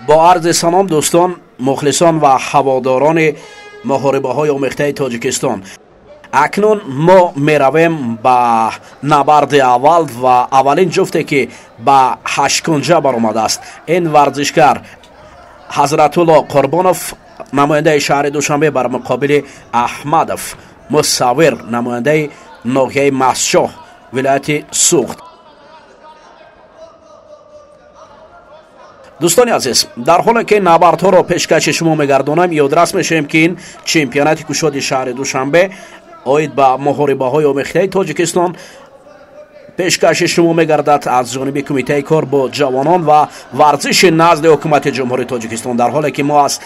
با عرض سلام دوستان، مخلصان و هواداران محاربه‌های آمیخته تاجیکستان. اکنون ما میرویم به نبرد اول و اولین جفته که به هشکنجه برآمده است. این ورزشکار حضرت الله قربانوف نماینده شهر دوشنبه بر مقابل احمدوف مصور نماینده ناحیه مسجد ولایت سوخت. دوستان عزیز، در حالی که نبردها را پیشکش شما میگردانم، یادرس میشیم که این چمپیونات کشاد شهر دوشنبه آید به محاربه‌های آمیخته تاجیکستان پیشکش شما میگردد از جانب کمیته کار با جوانان و ورزش نزد حکومت جمهوری تاجیکستان. در حالی که ما از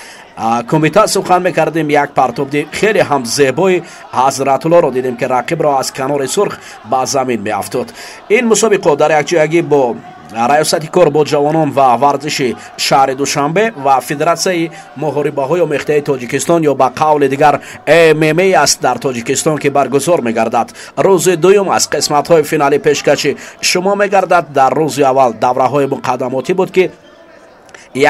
کمیته سخن میکردیم، یک پرتاب خیلی هم زیبای حضرت الله را دیدیم که رقیب را از کنار سرخ به زمین میافتاد. این مسابقه در یک جایگی با ریاست کار با جوانان و ورزش شهر دوشنبه و فدراسیون محاربه‌های آمیخته تاجیکستان یا به قول دیگر MMA است در تاجیکستان که برگزار می‌گردد. روز دوم از قسمت‌های فینالی پیشکش شما می‌گردد. در روز اول دوره‌های مقدماتی بود که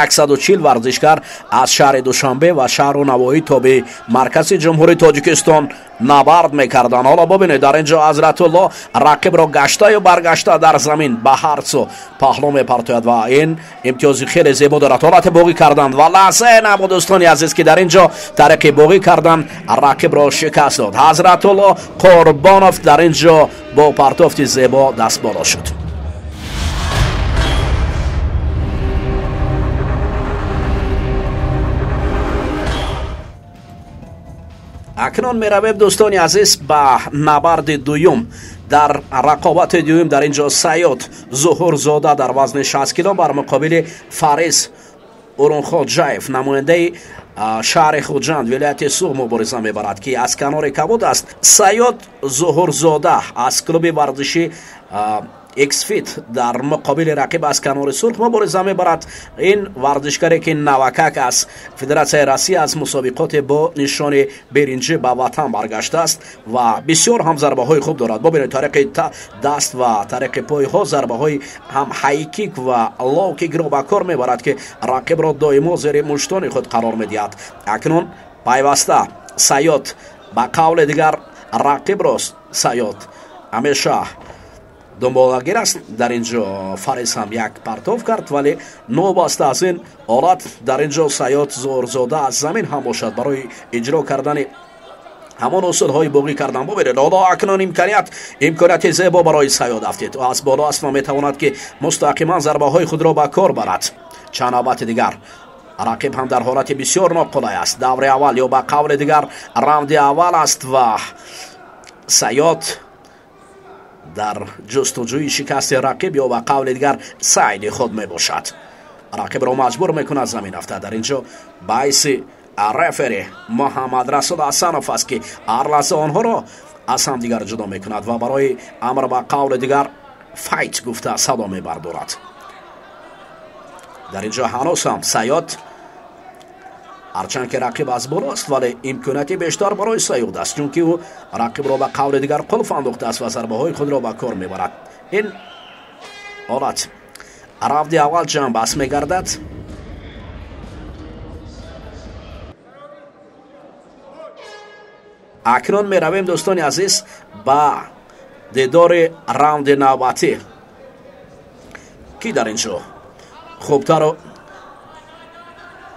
140 ورزشکار از شهر دوشنبه و شهر و نواحی تا به مرکز جمهوری تاجیکستان نبرد میکردند. حالا ببینید در اینجا حضرت الله رقیب را گشته یا برگشته در زمین به هر سو پهلو میپرتاید و این امتیازی خیلی زیبا دارد. حالت باقی کردند و لحظه نبود دوستانی عزیز که در اینجا طریق باقی کردن رقیب را شکست داد. حضرت الله قربانوف در اینجا با پرتافت زیبا دست بالا شد. اکنون میرویم دوستانی عزیز به نبرد دوم. در رقابت دوم در اینجا سیاد ظهورزاده در وزن 60 کیلو بر مقابل فارس اورونخوجایف نماینده شهر خوجند ولایت سوخت مبارزه میبرد که از کنار کبود است. سیاد ظهورزاده از کلوب ورزشی ایکس فیت در مقابل رقیب از کنار سرخ مبارزه میبرد. این ورزشکاری که نوکک از فدراسیون روسیه از مسابقات با نشان برنجی به وطن برگشته است و بسیار هم ضربه های خوب دارد. ببینید طریق دست و طریق پای ها ضربه های هم های کیک و لو کیک را به کار میبرد که رقیب را دائما زیر مشتان خود قرار میدهد. اکنون پیوسته سیاد به قول دیگر رقیب را سیاد همیشه دنبالگیر است. در اینجا فارس هم یک پرتاب کرد ولی نوبسته از این حالت در اینجا سیاد ظهورزاده از زمین هم باشد برای اجرا کردن همان اصولهای باقی کردن. ببینید حالا اکنون امکانیت زیبا برای سیاد افتید و از بالا است و میتواند که مستقیما ضربه های خود را به کار برد. چند نوبت دیگر رقیب هم در حالت بسیار ناقلای است. دور اول یا به قول دیگر راند اول است و سیاد در جستجوی شکست رقیب یا به قول دیگر سعی خود می باشد. رقیب را مجبور میکند زمین افتد. در اینجا باعث رفری محمد رسول حسنوف است که هر لحظه آنها را از هم دیگر جدا میکند و برای امر به قول دیگر فایت گفته صدا میبردارد. در اینجا هنوز هم سیاد هرچند که رقیب از بالاست ولی امکانیت بیشتر برای سیاد است چون که او رقیب را به قول دیگر قلف انداخته است و ضربه های خود را به کار میبرد. این حالت راند اول جنب بس میگردد акнун меравем дӯстони азиз ба дидори раунди навбатӣ. ки дар ин ҷо хубтару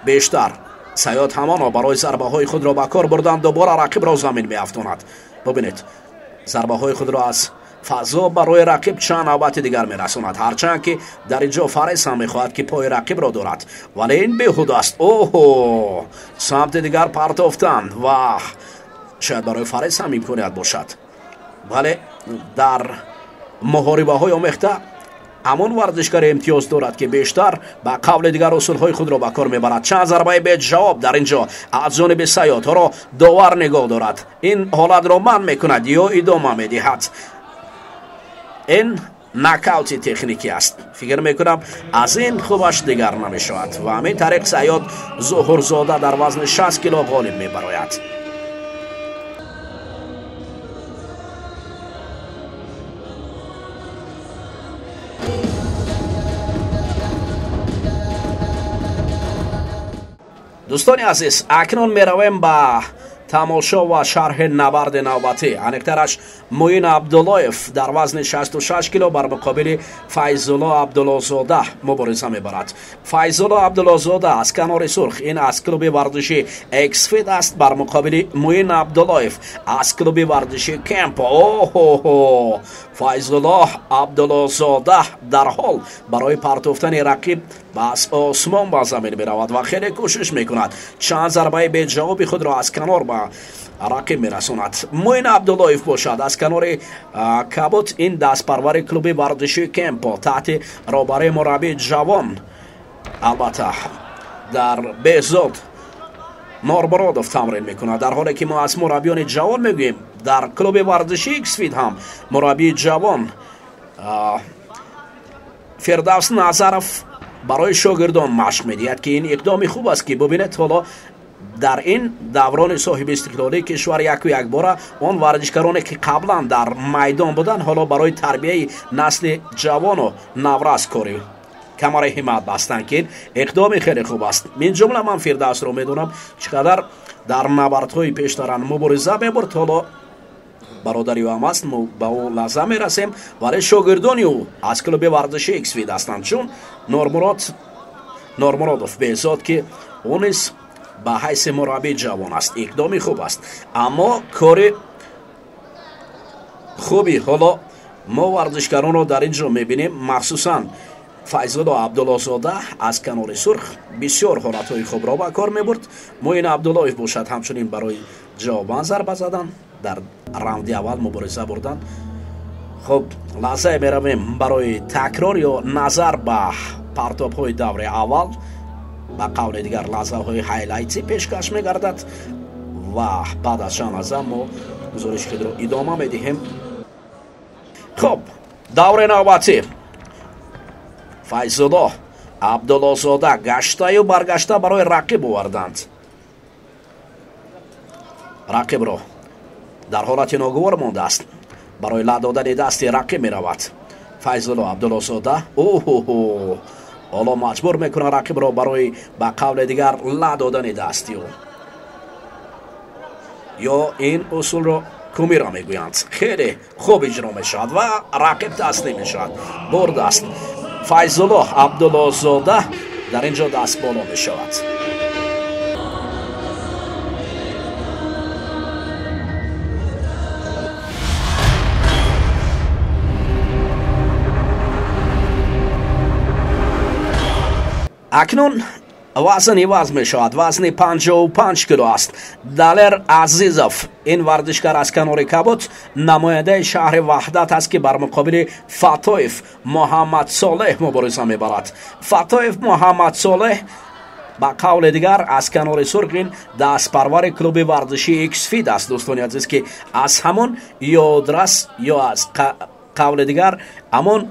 бештар Саёд ҳамоно барои зарбаҳои худро ба кор бурдан дубора рақибро замин меафтонад. бубинед зарбаҳои худро аз фазо барои рақиб чанд навбати дигар мерасонад, ҳарчанд ки дар ин ҷо Фарес ҳам мехоҳад ки пои рақибро дорад, вале ин беҳуда аст. оҳо самти дигар партофтан ва шояд барои Фарес ҳам имконият бошад, вале дар муҳорибаҳои омехта ҳамон варзишгаре имтиёз дорад ки бештар ба қавли дигар усулҳои худро ба кор мебарад. чанд зарбаи беҷавоб дар ин ҷо аз ҷониби Саёдҳоро довар нигоҳ дорад. ин ҳолатро манъ мекунад ё идома медиҳад. ин нокаути техникӣ аст. фикр мекунам аз ин хубаш дигар намешавад ва ҳамин тариқ Саёд Зуҳурзода дар вазни 60 кило ғолиб мебарояд. дӯстони азиз, акнун меравем ба тамошо ва шарҳи набарди навбатӣ. аниқтараш Муин Абдуллоев дар вазни 66 кило бар муқобили Файзулло Абдуллозода мубориза мебарад. Файзулло Абдуллозода аз канори сурх, ин аз клуби варзиши Xfit аст бар муқобили Муин Абдуллоев аз клуби варзиши Кемпо. оҳо Файзулло Абдуллозода дар ҳол барои партофтани рақиб бас осмон ба замин меравад ва хеле кӯшиш мекунад чанд зарбаи беҷавоби худро аз канор ба рақиб мерасонад. Муин Абдуллоев бошад аз канори кабут, ин дастпарвари клуби варзиши Кемпо таҳти роҳбарии мураббии ҷавон, албатта дар Беҳзод Нормуродов тамрин мекунад, дар ҳоле ки мо аз мураббиёни ҷавон мегӯем дар клуби варзиши Xfit ҳам мураббии ҷавон Фирдавс Назаров барои шогирдон машқ медиҳад ки ин иқдоми хуб аст ки бубинед ҳоло дар ин даврони соҳиби истиқлолии кишвар яку якбора он варзишгароне ки қаблан дар майдон буданд ҳоло барои тарбияи насли ҷавону наврас кори камари ҳимат бастанд ки ин иқдоми хеле хуб аст. мин ҷумла ман Фирдавсро медонам чӣ қадар дар набардҳои пештаран мубориза мебурд. ҳоло бародари ӯ ҳам аст, мо ба ӯ лазза мерасем, вале шогирдони ӯ аз клуби варзиши Xfit ҳастанд, чун Нормуродов Беҳзод ки ӯ низ ба ҳайси мураббии ҷавон аст, иқдоми хуб аст, аммо кори хуби ҳоло мо варзишгаронро дар ин ҷо мебинем, махсусан Файзулло Абдуллозода аз канори сурх бисёр ҳолатҳои хубро ба кор мебурд. Муин Абдуллоев бошад ҳамчунин барои ҷавобан зарба задан, дар раунди аввал мубориза бурдан. хуб лаҳзае меравем барои такрор ё назар ба партобҳои даври аввал, ба қавли дигар лаҳзаҳои ҳайлайтӣ пешкаш мегардад ва баъд аз чанд лаҳза мо гузориши худро идома медиҳем. хуб даври навбатӣ Файзулло Абдуллозода гаштаю баргашта барои рақиб оварданд. рақибро дар ҳолати ногувор мондааст, барои ла додани дасти рақиб меравад. Файзулло Абдуллозода оҳо ҳоло маҷбур мекунад рақибро барои ба қавли дигар ла додани дасти ё ин усулро кумира мегӯянд. хеле хуб иҷро мешавад ва рақиб таслим мешавад. бурдаст Файзулло Абдуллозода дар ин ҷо даст боло мешавад. акнун вазн иваз мешавад. вазни 55 кило аст. Далер Азизов, ин варзишгар аз канори кабут, намояндаи шаҳри Ваҳдат аст ки бар муқобили Фатоев Муҳаммад Солеҳ мубориза мебарад. Фатоев Муҳаммад Солеҳ ба қавли дигар аз канори сурх, ин дастпарвари клуби варзиши Xfit аст. дӯстони азиз ки аз ҳамон ёдрас ё аз қавли дигар ҳамон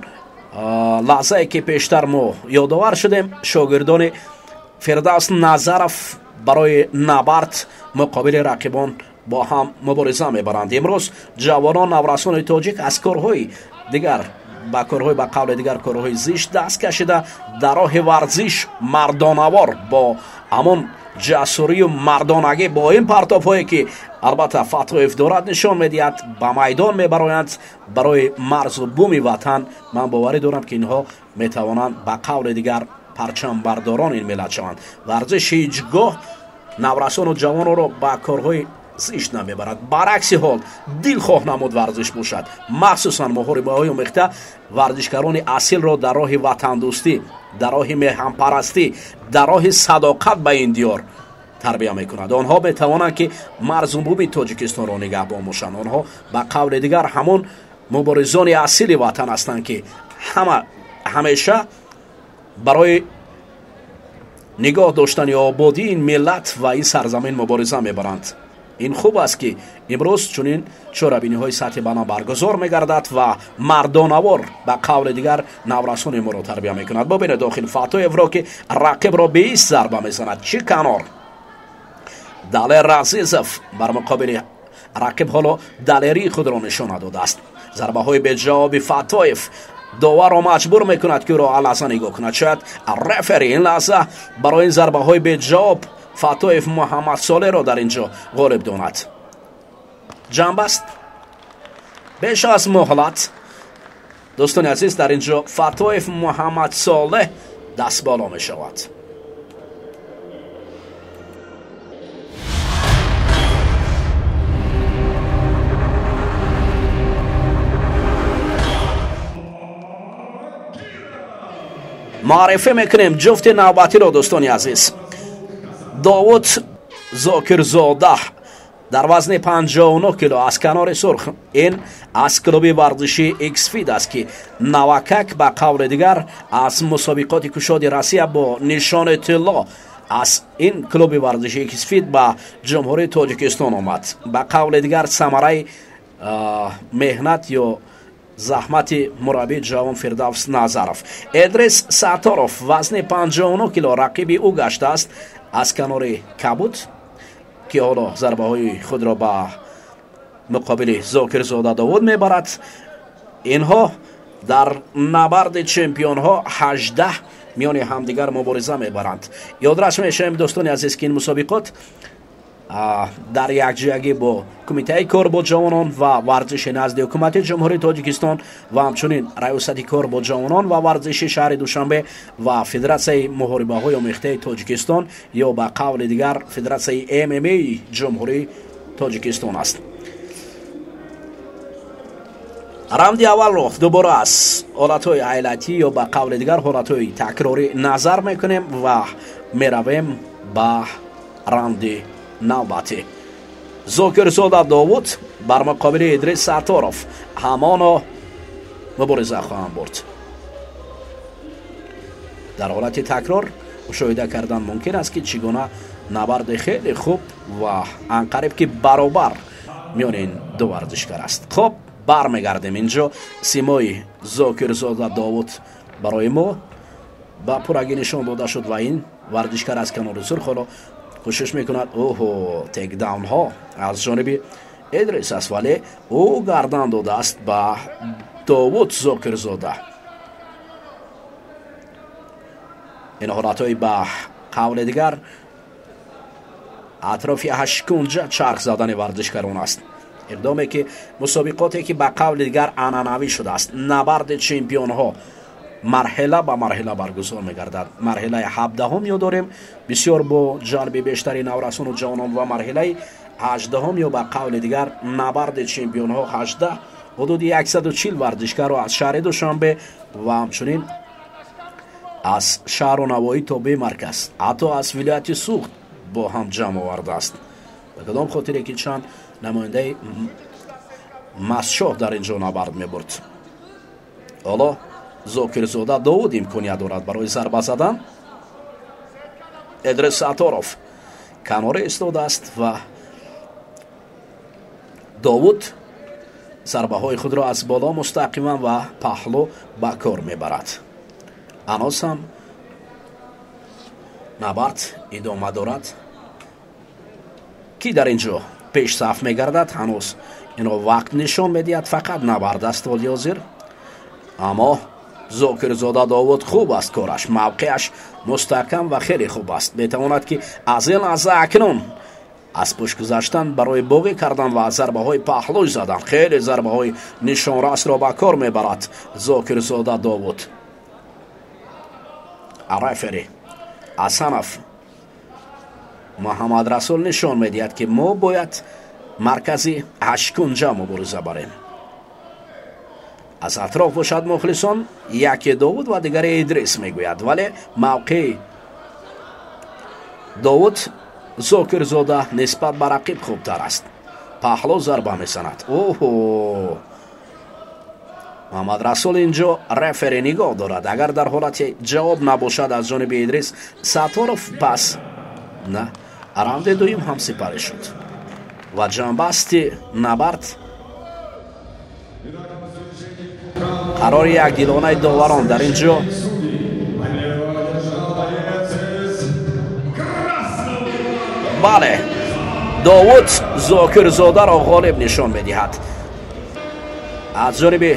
лаҳзае ки пештар мо ёдовар шудем, шогирдони Фирдавс Назаров барои набард муқобили рақибон бо ҳам мубориза мебаранд. имрӯз ҷавонон наврасони тоҷик аз корҳои дигар ба корҳои ба қавли дигар корҳои зишт даст кашида дар роҳи варзиш мардонавор бо ҳамон ҷасурию мардонагӣ бо ин партовҳое ки албатта Фатоев дорад нишон медиҳад, ба майдон мебароянд барои марзу буми ватан. ман боварӣ дорам ки инҳо метавонанд ба қавли дигар парчамбардорон ин миллат шаванд. варзиш ҳеҷ гоҳ наврасону ҷавонро ба корҳои зишт намебарад. баръакси ҳол дилхоҳ намуд варзиш бошад. махсусан моҳори моҳои омехта варзишгарони асилро дар роҳи ватандӯстӣ, дар роҳи меҳманпарастӣ, дар роҳи садоқат ба ин диёр тарбия мекунад. онҳо метавонанд ки марзумбуми тоҷикистонро нигаҳбон бошанд. онҳо ба қавли дигар ҳамон муборизони асили ватан ҳастанд ки ҳамеша барои нигоҳ доштани ободии ин миллат ва ин сарзамин мубориза мебаранд. ин хуб аст ки имрӯз чунин чорабиниҳои сатҳи баланд баргузор мегардад ва мардонавор ба қавли дигар наврасони моро тарбия мекунад. бубинед дохил Фатоевро ки рақибро беист зарба мезанад. чӣ канор Далер Азизов бар муқобили рақиб ҳоло далерии худро нишона додааст. зарбаҳои беҷавоби Фатоев доварро маҷбур мекунад ки ӯро аллаҳза нигоҳ кунад. шояд рефери ин лаҳза барои ин зарбаҳои беҷавоб Фатоев Муҳаммадсолеҳро дар ин ҷо ғолиб донад. ҷанбаст беш аз муҳлат. дӯстони азиз, дар ин ҷо Фатоев Муҳаммадсолеҳ дастболо мешавад. маърифӣ мекунем ҷуфти навбатиро. дӯстони азиз, довуд зокирзода дар вазни 59 кило аз канори сурх, ин аз клуби варзиши Xfit аст ки навакак ба қавли дигар аз мусобиқоти кушоди Россия бо нишони тилло аз ин клуби варзиши Xfit ба ҷумҳурии Тоҷикистон омад. ба қавли дигар самараи меҳнат ё заҳмати мураббии ҷавон Фирдавс Назаров. Идрис Сатторов вазни 59 кило рақиби ӯ гаштааст аз канори Кабуд ки ҳоло зарбаҳои худро ба муқобили Зокирзода Довуд мебарад. инҳо дар набарди чемпионҳо 18 миёни ҳамдигар мубориза мебаранд. ёдрас мешавем дӯстони азиз ки ин мусобиқот дар якҷоягӣ бо кумитаи кор бо ҷавонон ва варзиши назди ҳукумати ҷумҳурии Тоҷикистон ва ҳамчунин раёсати кор бо ҷавонон ва варзиши шаҳри Душанбе ва Федератсияи муҳорибаҳои омехтаи Тоҷикистон ё ба қавли дигар Федератсияи ММА-и ҷумҳурии Тоҷикистон аст. раунди аввалро дубора аз ҳолатҳои ҳайлатӣ ё ба қавли дигар ҳолатҳои такрорӣ назар мекунем ва меравем ба раунди навбатӣ. Зокирзода Довуд бар муқобили Идрис Сатторов ҳамоно мубориза хоҳанд бурд. дар ҳолати такрор мушоҳида кардан мумкин аст ки чӣ гуна набарди хеле хуб ва анқариб ки баробар миёни ин ду варзишгар аст. хуб, бармегардем инҷо. симои Зокирзода Довуд барои мо ба пурагӣ нишон дода шуд ва ин варзишгар аз канори сурх ҳоло кӯшиш мекунад текдаунҳо аз ҷониби Идрис аст, вале ӯ гардан додааст ба Довуд Зокирзода. ин ҳолатҳои ба қавли дигар атрофи ҳашкунҷа чарх задани варзишгарон аст. иқдоме ки мусобиқоте ки ба қавли дигар анъанавӣ шудааст. набарди чемпионҳо марҳила ба марҳила баргузор мегардад. марҳилаи 17 ё дорем бисёр бо ҷалби бештари наврасону ҷавонон ва марҳилаи 18 ё ба қавли дигар набарди чемпионҳо 18 ҳудуди 140 варзишгаро аз шаҳри Душанбе ва ҳамчунин аз шаҳру навоӣ то бемарказ, ҳатто аз вилояти Суғд бо ҳам ҷамъ овардааст. ба кадом хотире ки чанд намояндаи мастшоҳ дар ин ҷо набард мебурд. ҳоло Зокирзода Довуд имконият дорад барои зарба задан. Идрис Сатторов каноре истодааст ва Довуд зарбаҳои худро аз боло мустақиман ва паҳлӯ ба кор мебарад. ҳанӯз ҳам набард идома дорад. ки дар ин ҷо пешсаф мегардад? ҳанӯз инро вақт нишон медиҳад. фақат набард аст оли ҳозир. аммо зокирзода Довуд хуб аст кораш, мавқеаш мустаҳкам ва хеле хуб аст. метавонад ки аз ин лаҳза акнун аз пӯш гузаштан барои боғӣ кардан ва зарбаҳои паҳлӯй задан хеле зарбаҳои нишонрасро ба кор мебарад зокирзода Довуд. рефери асанов Муҳаммад Расул нишон медиҳад ки мо бояд маркази ҳашткунҷа мубориза барем. аз атроф бошад мухлисон, яке Довуд ва дигаре Идрис мегӯяд, вале мавқеи Довуд зокирзода нисбат ба рақиб хубтар аст. паҳлӯ зарба месанад. муҳаммад Расул инҷо рефери нигоҳ дорад. агар дар ҳолати ҷавоб набошад аз ҷониби Идрис Сатторов, пас на раунди дуюм ҳам сипарӣ шуд ва ҷанбасти набард қарори якдилонаи доварон дар ин ҷо бале Довуд зокирзодаро ғолиб нишон медиҳад. аз ҷониби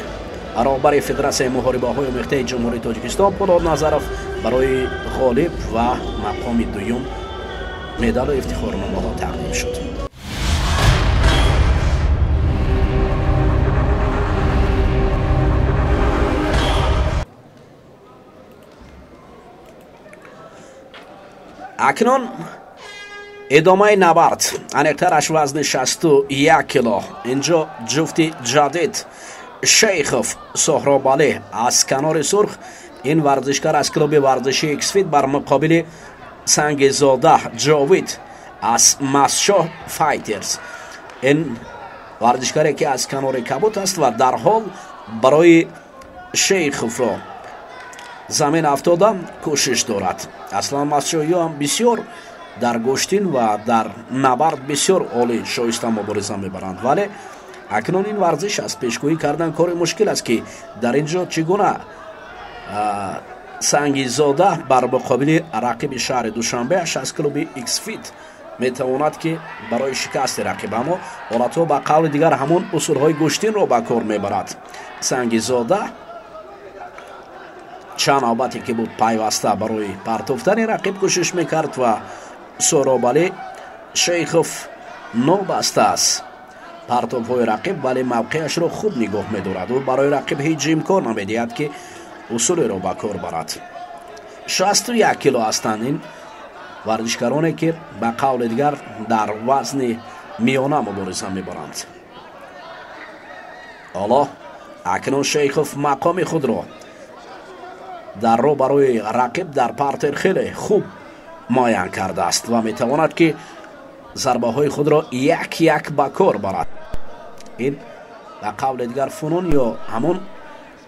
роҳбари федератсияи муҳорибаҳои омехтаи ҷумҳурии Тоҷикистон Пулод Назаров барои ғолиб ва мақоми дуюм медалу ифтихорномаҳо тақдим шуд. акнун идомаи набард, аниқтараш вазни 61 кило. инҷо ҷуфти ҷадид Шейхов Соҳробалӣ аз канори сурх, ин варзишкар аз клуби варзишии Иксфит бар муқобили Сангизода Ҷовид аз Масшоҳ Файтерс. ин варзишкаре ки аз канори кабут аст ва дар ҳол барои Шейховро замин афтода кӯшиш дорад. аслан масшоҳиёам бисёр дар гӯштин ва дар набард бисёр олӣ шоиста мубориза мебаранд, вале акнун ин варзиш аст. пешгӯӣ кардан кори мушкил аст ки дар ин ҷо чӣ гуна Сангизода бар муқобили рақиби шаҳри Душанбеаш аз клуби Иксфит метавонад ки барои шикасти рақиб, аммо ҳолатҳо ба қавли дигар ҳамон усулҳои гӯштинро ба кор мебарад. Сангизода чанд навбате ки буд пайваста барои партофтани рақиб кӯшиш мекард ва Соҳробалӣ Шейхов нобаста аст партовҳои рақиб, вале мавқеашро хуб нигоҳ медорад. ӯ барои рақиб ҳеҷ имкон намедиҳад ки усулеро ба кор барад. 61 кило ҳастанд ин варзишгароне ки ба қавли дигар дар вазни миёна мубориза мебаранд. ҳоло акнун Шейхов мақоми худро дар роҳ барои рақиб дар партер хеле хуб муайян кардааст ва метавонад ки зарбаҳои худро як ба кор барад. ин ба қавли дигар фунун ё ҳамон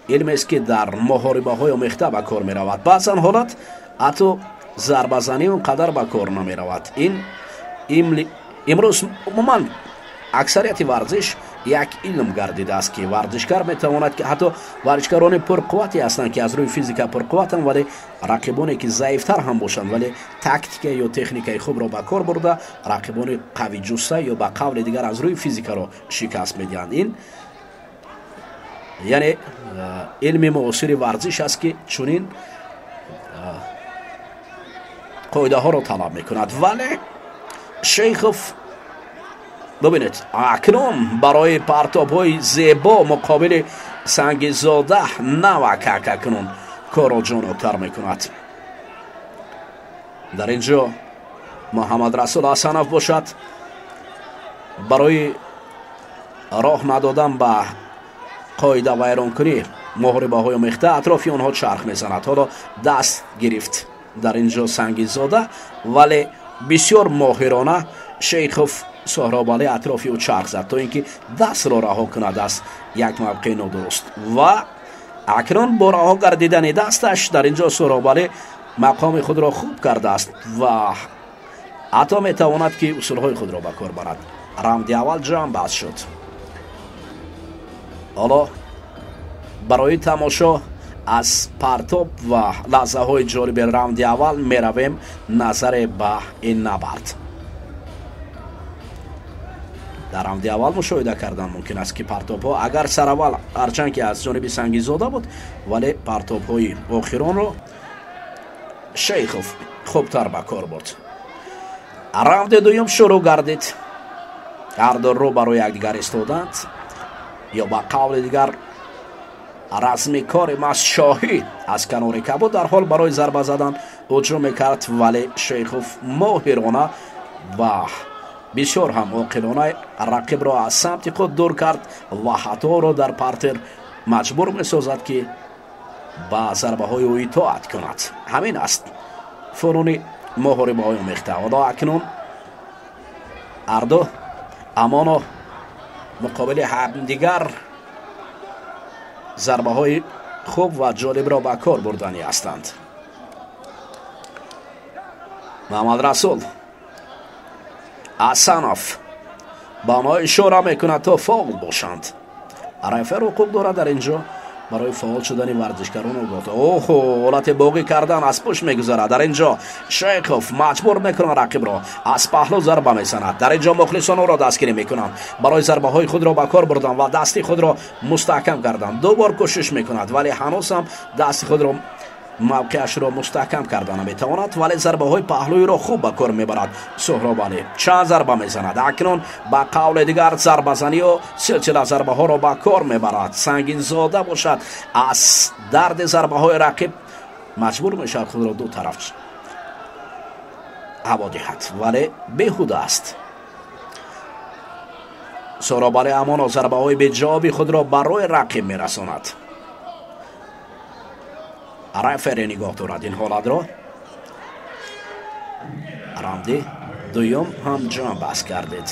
илмест ки дар муҳорибаҳои омехта ба кор меравад. баъзан ҳолат ҳатто зарбазанӣ он қадар ба кор намеравад. ин имрӯз умуман аксарияти варзиш як илм гардидааст ки варзишкар метавонад ки ҳатто варзишгарони пурқуввате ҳастанд ки аз рӯи физика пурқувватанд, вале рақибоне ки заифтар ҳам бошанд, вале тактика ё техникаи хубро ба кор бурда рақибони қавиҷуста ё ба қавли дигар аз рӯи физикаро шикаст медиҳанд. ин яъне илми муосири варзиш аст ки чунин қоидаҳоро талаб мекунад. вале Шейхов бубинед акнун барои партобҳои зебо муқобили Сангизода навакак акнун коро ҷоноктар мекунад. дар ин ҷо Муҳаммад Расул Асанов бошад барои роҳ надодан ба қоида вайронкунӣ муҳорибаҳои омехта атрофи онҳо чарх мезанад. ҳоло даст гирифт дар ин ҷо Сангизода, вале бисёр моҳирона Шейхов Соҳробалӣ атрофи ӯ чарх зад то ин ки дастро раҳо кунад аз як мавқеи нодуруст ва акнун бо раҳо гардидани дасташ дар ин ҷо Соҳробалӣ мақоми худро хуб кардааст ва ҳатто метавонад ки усулҳои худро ба кор барад. раунди аввал ҷамъ баҳс шуд. ҳоло барои тамошо аз партоб ва лаҳзаҳои ҷолиби раунди аввал меравем назаре ба ин набард. дар раунди аввал мушоҳида кардан мумкин аст ки партопҳо агар сараввал ҳарчанд ки аз ҷониби Сангизода буд, вале партопҳои охиронро Шейхов хубтар ба кор бурд. раунди дуюм шурӯъ гардид. ҳар ду рӯ барои якдигар истоданд, ё ба қавли дигар размикори Мастшоҳӣ аз канори кабуд дар ҳол барои зарба задан ҳуҷум мекард, вале Шейхов моҳирона ва бисёр ҳам оқилона рақибро аз самти худ дур кард ва хаторо дар партер маҷбур месозад ки ба зарбаҳои ӯ итоат кунад. ҳамин аст фунуни муҳорибаҳои омехта. ҳоло акнун ҳарду амоно муқобили ҳамдигар зарбаҳои хуб ва ҷолибро ба кор бурдани ҳастанд. Муҳаммадрасул Асанов ба онҳо ишора мекунад то фаул бошанд. рефер ҳуқуқ дорад дар ин ҷо барои фаол шудани варзишгарон огоҳ. оҳо ҳолати боғӣ кардан аз пӯш мегузарад. дар ин ҷо Шейхов маҷбур мекунад рақибро, аз паҳлӯ зарба месанад. дар ин ҷо мухлисонро дастгирӣ мекунанд, барои зарбаҳои худро ба кор бурдан ва дасти худро мустаҳкам кардан. ду бор кӯшиш мекунад, вале ҳанӯз ҳам дасти худро мавқеашро мустаҳкам карда наметавонад, вале зарбаҳои паҳлӯиро хуб ба кор мебарад. Суҳробалӣ чанд зарба мезанад. акнун ба қавли дигар зарбазаниҳо силсила зарбаҳоро ба кор мебарад. Сангинзода бошад, аз дарди зарбаҳои рақиб маҷбур мешавад худро ду тараф ҳаво диҳад, вале беҳуда аст. Суҳробалӣ ҳамоно зарбаҳои беҷавоби худро барои рақиб мерасонад. рефери нигоҳ дорад ин ҳолатро. раунди дуюм ҳам ҷам баҳс гардид,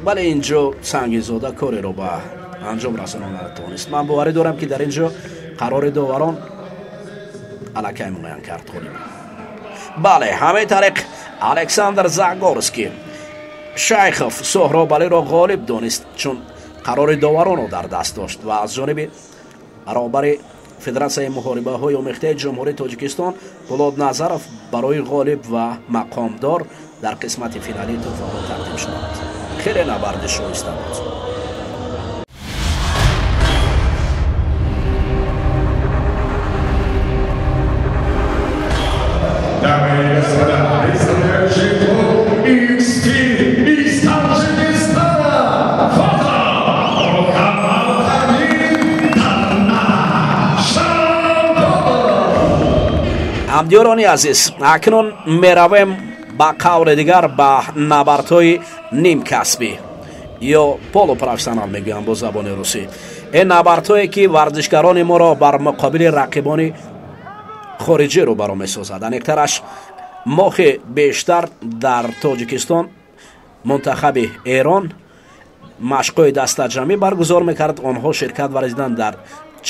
вале ин ҷо Сангизода кореро ба анҷом расонан натавонист. ман боварӣ дорам ки дар ин ҷо қарори доварон аллакай муайян кард ғолиб. бале ҳамин тариқ Александр Загорский Шейхов Суҳробалиро ғолиб донист, чун қарори доваронро дар даст дошт ва аз ҷониби роҳбари Федератсияи муҳорибаҳои омехтаи ҷумҳурии Тоҷикистон Полод Назаров барои ғолиб ва мақомдор дар қисмати финалии тӯҳфаҳо тақдим шуданд. хеле набарди шоиста буд. ҳамдиёрони азиз, акнун меравем ба қавли дигар ба набардҳои нимкасбӣ ё полупрофессионал мегӯям бо забони русӣ. ин набардҳое ки варзишгарони моро бар муқобили рақибони хориҷӣ рӯбаро месозад. аниқтараш моҳи бештар дар Тоҷикистон мунтахаби Эрон машқҳои дастаҷамӣ баргузор мекард. онҳо ширкат варзиданд дар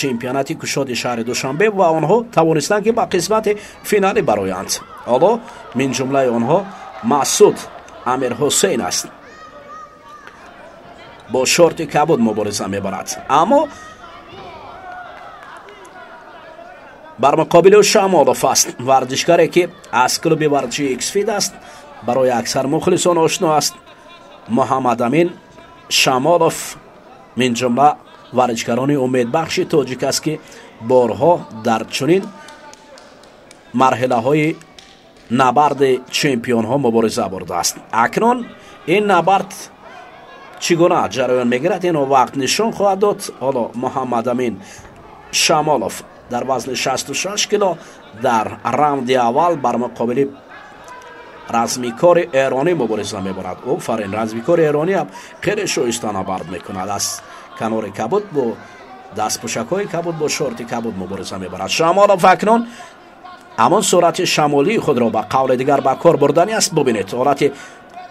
чемпионати кушоди шаҳри Душанбе ва онҳо тавонистанд ки ба қисмати финалӣ бароянд. ҳоло мин ҷумлаи онҳо Масуд Амирҳусейн аст. бо шорти кабуд мубориза мебарад, аммо бар муқобили Шамолов аст, варзишгаре ки аз клуби варзиши Иксфид аст, барои аксар мухлисон ошно аст. Муҳаммад Амин Шамолов мин ҷумла варзишгарони умедбахши тоҷик аст ки борҳо дар чунин марҳилаҳои набарди чемпионҳо мубориза бурдааст. акнун ин набард чӣ гуна ҷараён мегирад, ин вақт нишон хоҳад дод. ҳоло Муҳаммад Амин Шамолов дар вазни 66 кило дар раунди аввал бар муқобили размикори эронӣ мубориза мебарад. офарин, размикори эронӣ ҳам хеле шоиста набард мекунад. аз канори кабуд бо дастпӯшакҳои кабуд бо шорти кабуд мубориза мебарад. Шамолов акнун ҳамон сурати шамолии худро ба қавли дигар ба кор бурдани аст. бубинед, ҳолати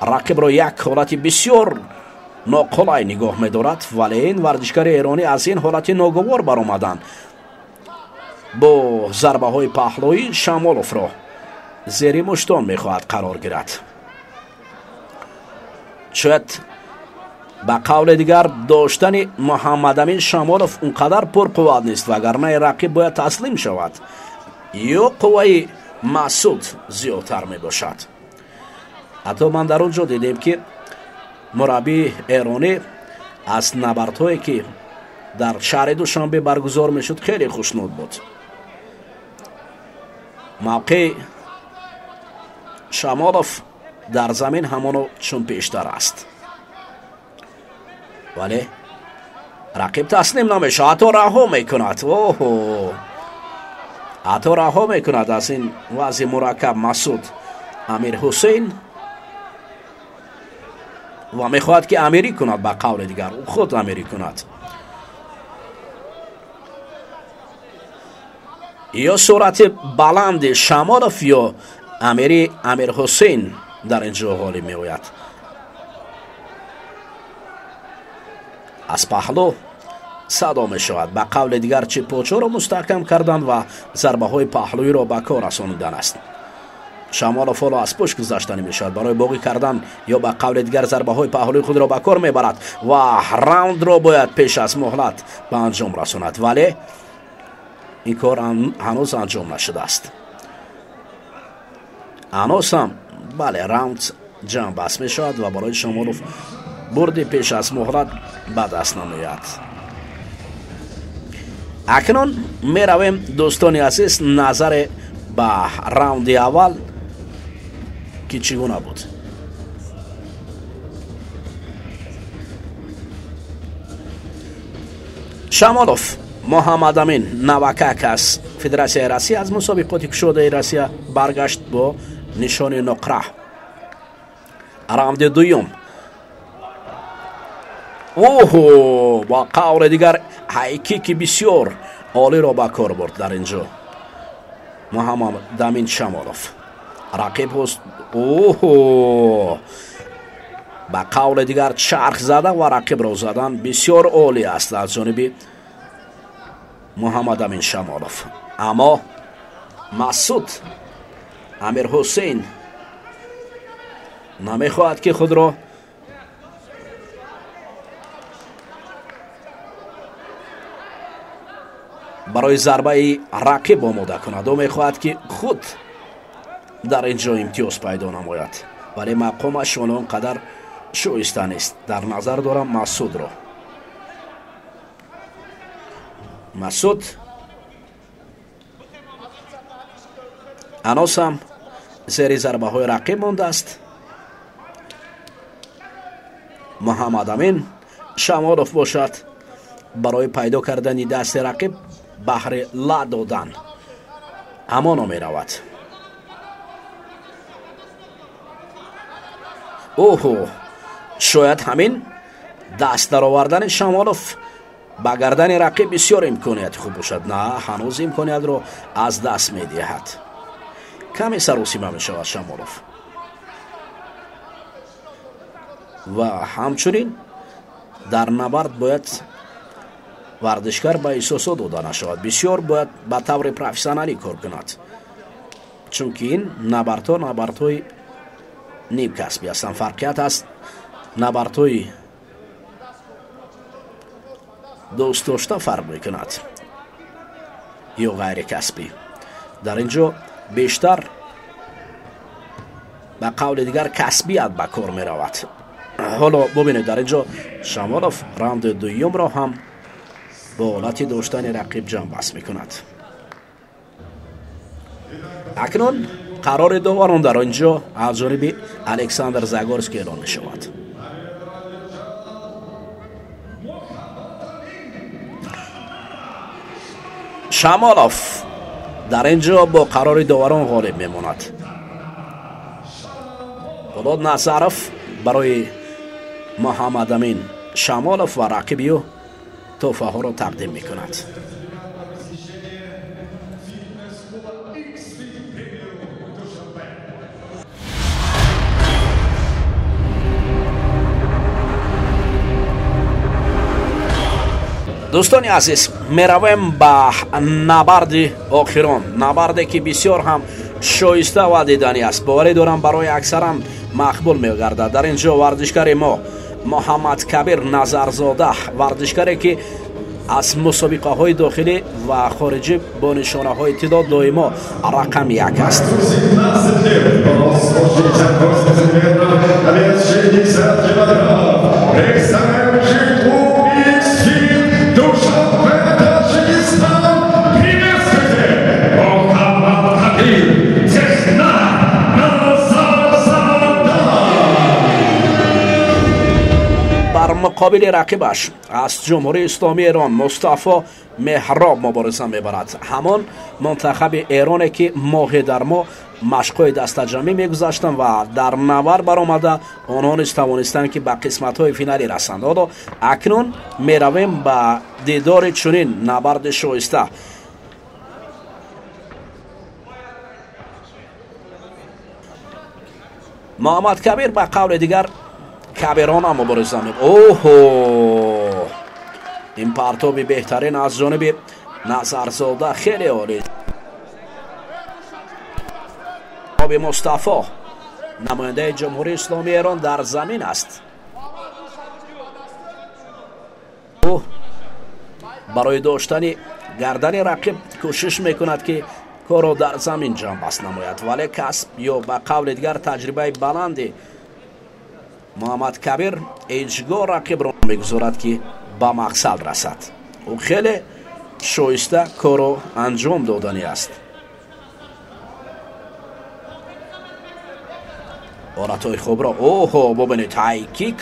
рақибро як ҳолати бисёр ноқулай нигоҳ медорад, вале ин варзишгари эронӣ аз ин ҳолати ногувор баромаданд. бо зарбаҳои паҳлӯӣ Шамоловро зери муштон мехоҳад қарор гирад. шояд ба қавли дигар доштани Муҳаммад Амин Шамолов он қадар пурқувват нест, вагарна рақиб бояд таслим шавад ё қувваи Масуд зиёдтар мебошад. ҳатто ман дар он ҷо дидем ки مربی ایرانی از نبردهایی که در شهر دوشنبه برگزار میشد خیلی خوشنود بود. موقع شامالوف در زمین همانو چون پیشتر است، ولی رقیب تسلیم نمیشه، حتی رها میکند. حتی رها میکند از این وضع مرکب مسعود امیر حسین و میخواهد که امیری کند. با قول دیگر خود امیری کند. یا صورت بلند شامالوف یا امیر حسین در اینجا حالی می آید. از پهلو صدا می شود. با قول دیگر چپ پاچه را مستحکم کردن و ضربه های پهلوی را به کار رساندن است. شامالوف را از پشت گذاشتن می شود برای باقی کردن یا با قول دیگر ضربه های پهلوی خود را به کار می برد و راوند را باید پیش از مهلت به انجام رساند، ولی این کار هنوز انجام نشده است. هنوز هم بله راوند جمع بست می شود و برای شامالوف برد پیش از مهلت به دست نمیاد. اکنون می رویم دوستان عزیز نظر به راوند اول که چگونه بود. شامالوف محمد امین نوکک از فدراسیون روسیه از مسابقات کشوده روسیه برگشت با نشان نقره. راوند دوم با قول دیگر هایکیک بسیار عالی را به کار برد در اینجا محمد امین شامالوف. رقیب است با قول دیگر چرخ زده و رقیب را زدن بسیار عالی است از جانب محمد امین شامالوف. اما مسعود امیر حسین نمیخواهد که خود را برای ضربه رقیب آماده کند و میخواهد که خود در اینجا امتیاز پیدا نماید، ولی مقامش آنقدر شایسته نیست. در نظر دارم مسعود را. مسعود هنوز هم زیر ضربه های رقیب مانده است. محمد امین شامالوف باشد برای پیدا کردن دست رقیب بهر لا دادن اما نمی رود. شاید همین دست در آوردن شامالوف با گردن رقیب بسیار امکانیت خوب باشد. نه، هنوز امکانیت رو از دست می دهد. کمی سروسیمه می شود شامالوف و همچنین در نبرد باید ورزشکار با احساسات داده نشود. بسیار باید با طور پروفسیونالی کار کند، چون که این نبردهای نیم کسبی هستند. فرقیت است نبردهای دوست داشته فرق میکند یا غیر کسبی. در اینجا بیشتر به قول دیگر کسبیت به کار می رود. حالا ببینید در اینجا شامالوف راوند دوم را هم با حالت داشتن رقیب جمع بست می کند. اکنون قرار داوران در اینجا از جانب الکساندر زاگورسکی اعلام می شود. شامالوف در اینجا با قرار داوران غالب می ماند. ولاد نصرف برای محمد امین شامالوف و رقیبی او تحفه ها را تقدیم می کند. دوستان عزیز، می رویم به نبرد آخران، نبردی که بسیار هم شایسته و دیدنی است. باوری دارم برای اکثرا مقبول می گردد. در اینجا ورزشکار ما محمد کبیر نظرزاده، ورزشکاری که از مسابقه های داخلی و خارجی با نشانه های تعداد دائما رقم یک است. مقابل رقیبش از جمهوری اسلامی ایران مصطفی مهراب مبارزه میبرد. همان منتخب ایرانی که ماه در ماه مشق‌های دسته‌جمعی میگذاشتند و در نبرد برآمده آنها نیز توانستند که به قسمت‌های فینالی رسند. حالا اکنون میرویم به دیدار چنین نبرد شایسته. محمد کبیر به قول دیگر کبیرانه مبارزه می‌کند. اوه، این پرتاب بهترین از جانب نظرزاده خیلی عالی. مصطفی نماینده جمهوری اسلامی ایران در زمین است. او برای داشتن گردن رقیب کوشش میکند که کار را در زمین جنبست نماید، ولی کسب یا به قول دیگر تجربه بلند محمد کبیر هیچگاه رقیب را میگذارد که به مقصد رسد. او خیلی شایسته کار را انجام دادنی است. آرتای خوب را ببینید، های کیک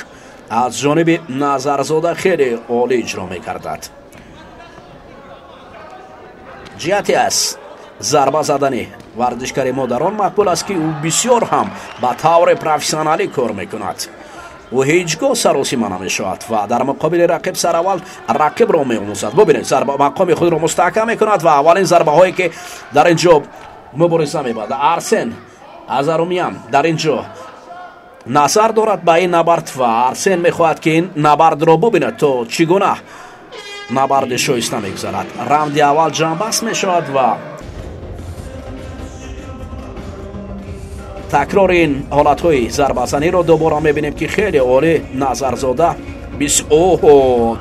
از جانب نظرزاده خیلی عالی اجرا میکردد. جهتی از ضربه زدن ورزشکار ما در آن مقبول است که او بسیار هم به طور پروفسیونالی کار میکند. او هیچگاه سراسیمه نمیشود و در مقابل رقیب سر اول رقیب را میآموزد. ببینید ضربه مقام خود را مستحکم میکند و اولین ضربه هایی که در اینجا مبارزه میبرد. ارسن ازارومیان در اینجا نظر دارد به این نبرد و ارسن میخواهد که این نبرد را ببیند تا چگونه نبرد شایسته میگذرد. راند اول جنبست میشود و تکرار این حالت های ضربه زنی را دوباره میبینیم که خیلی عالی نظرزاده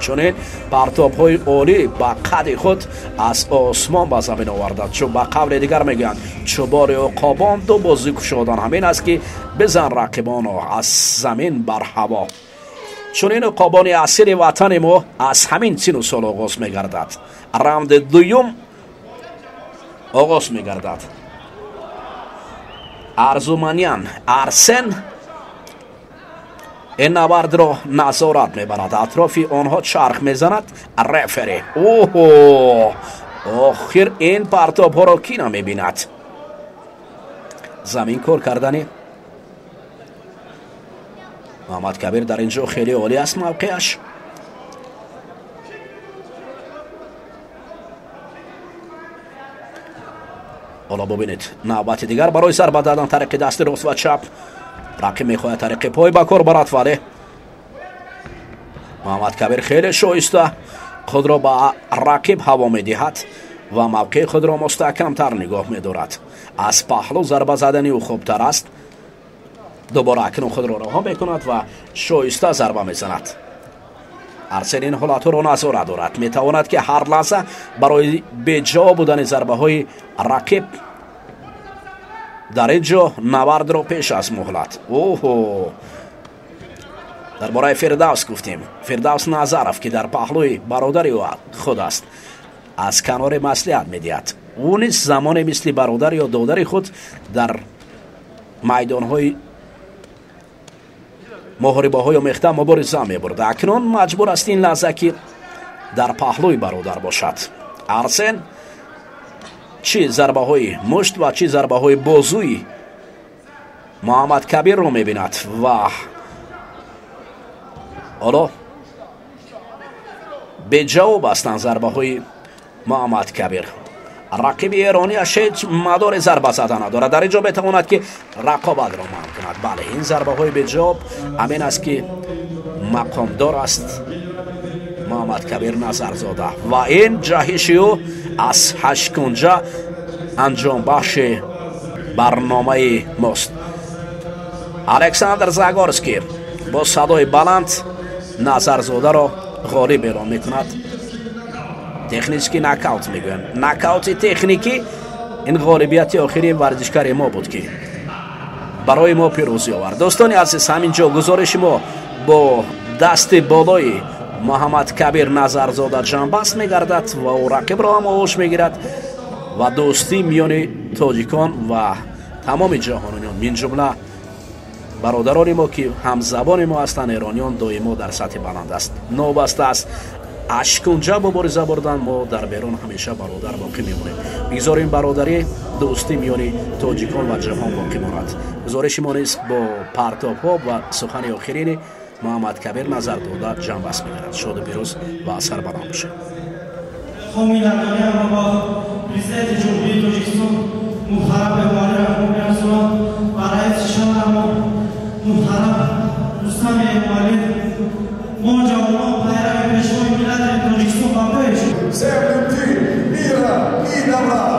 چنین پرتاب های عالی با قد خود از آسمان به زمین آورده. چون به قول دیگر میگن چوبار عقابان دو بازی کشادن همین است که بزن رقیبان از زمین بر هوا. چنین عقابان اصیل وطن ما از همین سن و سال آغاز میگردد. راند دوم آغاز میگردد. ارزومانیان ارسن این نبرد را نظارت میبرد، اطراف آنها چرخ میزند. رفری آخر این پرتاب ها را کی نمیبیند؟ زمین کار کردنی محمد کبیر در اینجا خیلی عالی است موقعش. حالا ببینید نوبت دیگر برای ضربه دادن طریق دست راست و چپ. رقیب میخواهد طریق پای با کار برد، ولی محمد کبیر خیلی شایسته خود را با رقیب هوا میدهد و موقع خود را مستحکم تر نگاه میدارد. از پهلو ضربه زدنی او خوبتر است. دوباره اکنون خود را رها میکند و شایسته ضربه میزند. ارسن این حالت را نظارت دارد، میتواند که هر لحظه برای بجا بودن ضربه های رقیب در اینجا نبرد را پیش از مهلت. درباره فردوس گفتیم. فردوس نظرف که در پهلوی برادری خود است از کنار مصلحت میدهد. او نیز زمان مثل برادر یا دادر خود در میدان های محاربه های مخته مبارزه میبرد. اکنون مجبور است این لحظه که در پهلوی برادر باشد. ارسن چی ضربه های مشت و چی ضربه های بازوی محمد کبیر رو میبیند و حالا به جواب هستند ضربه های محمد کبیر. رقیب ایرانی هیچ مدار ضربه زدن ندارد، در اینجا بتواند که رقابت را منع کند. بله این ضربه های به جواب همین است که مقامدار است محمد کبیر نظرزاده و این جهشی او از 8 کنجه انجام بخش برنامه ماست. الکساندر زاگورسکی با صدای بلند نظرزاده را غالب اعلام میکند. تکنیکی ناکاوت میگویم. ناکاوت تکنیکی این غالبیت آخری ورزشکار ما بود که برای ما پیروزی آورد. دوستان عزیز همینجا گزارش ما با دست بالای محمد کبیر نظرزاده جنبست میگردد و او رقیب را هم آغوش میگیرد و دوستی میان تاجیکان و تمام جهانیان من جمله бародарони мо ки ҳамзабони мо ҳастанд эрониён доимо дар сатҳи баланд аст новаста аст ашкунҷа мубориза бурдан мо дар берун ҳамеша бародар боқӣ мемонем бигзорем бародарӣ дӯстӣ миёни тоҷикон ва ҷаҳон боқӣ монад гузориши мо нест бо партопҳо ва сухани охирини муҳаммад кабир назар дода ҷамъ баст мегирад шоду пирӯз ва асар баланд бошед президенти ҷумҳурии тоҷикистон муҳтарам меҳмони раҳмони расулон ва раиси шаҳрамо муҳтарам рустам эмомалиев мо ҷавонон пайрави пешвои миллати тоҷикистон ба пеш всем любви, мира и добра.